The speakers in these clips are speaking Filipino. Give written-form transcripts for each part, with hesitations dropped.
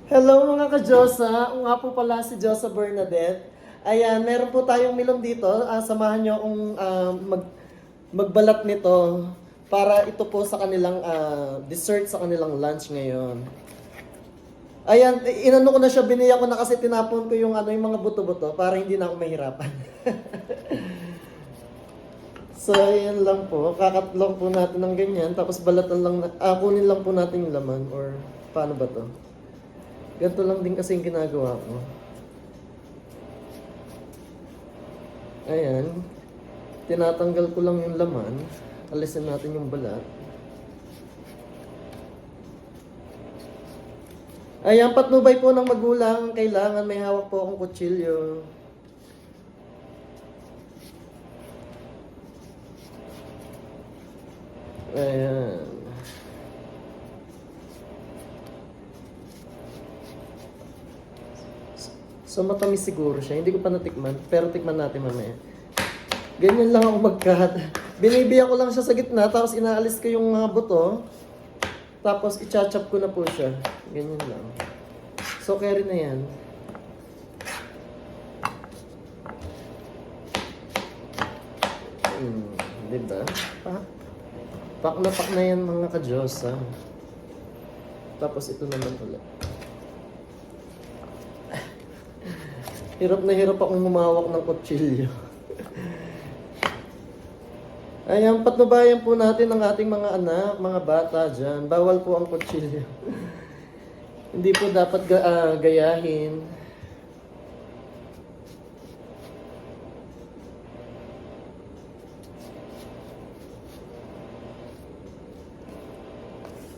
Hello mga ka-Diyosa, nga po pala si Diyosa Bernadette. Ayan, meron po tayong milong dito. Samahan niyo akong magbalat nito para ito po sa kanilang dessert sa kanilang lunch ngayon. Ayan, inano ko na siya, biniya ko na kasi tinapon ko yung yung mga buto-buto para hindi na ako mahirapan. So, ayan lang po. Kakatlong po natin ng ganyan. Tapos balatan lang, kunin lang po natin yung laman or paano ba to? Ganito lang din kasi yung ginagawa ko. Ayan. Tinatanggal ko lang yung laman. Alisin natin yung balat. Ayan, patnubay po ng magulang. Kailangan may hawak po akong kutsilyo. Ayan. So matamis siguro siya. Hindi ko pa natikman, pero tikman natin mamaya. Ganyan lang ako mag-cut. Binibiya ko lang siya sa gitna, tapos inaalis ko yung mga buto. Tapos i-chop ko na po siya. Ganyan lang. So carry na yan. Diba? Pak na yan mga ka-Diyosa. Tapos ito naman ulit. Hirap na hirap akong humawak ng kutsilyo. Ayan, patnubayan po natin ang ating mga anak, mga bata dyan. Bawal po ang kutsilyo. Hindi po dapat gayahin.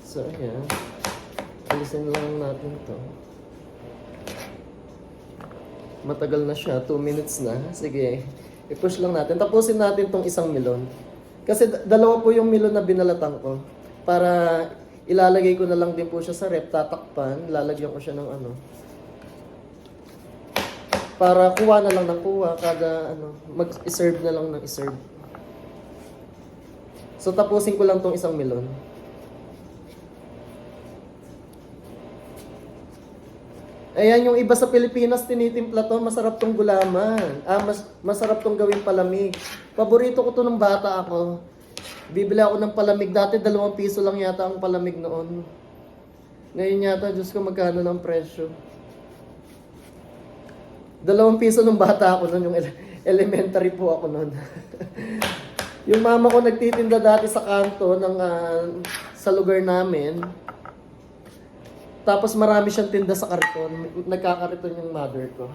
So, ayan. Alisin lang natin to. Matagal na siya, 2 minutes na. Sige, i-push lang natin. Tapusin natin tong isang milon. Kasi dalawa po yung milon na binalatan ko. Para ilalagay ko na lang din po siya sa rep, tatakpan. Lalagyan ko siya ng para kuha na lang ng kuha. Kada mag-serve na lang ng i-serve. So tapusin ko lang tong isang milon. Ayan, yung iba sa Pilipinas tinitimpla to, masarap tong gulaman. Masarap tong gawing palamig. Paborito ko to nung bata ako. Bibili ako ng palamig. Dati 2 piso lang yata ang palamig noon. Ngayon yata, Diyos ko, magkano ng presyo. 2 piso nung bata ako noon, yung elementary po ako noon. Yung mama ko nagtitinda dati sa kanto sa lugar namin. Tapos marami siyang tinda sa kariton. Nagkakariton yung mother ko.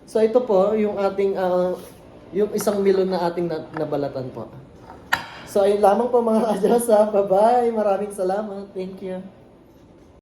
So ito po, yung ating, yung isang milon na ating nabalatan po. So ayun lamang po mga ka-Diyosa. Bye-bye. Maraming salamat. Thank you.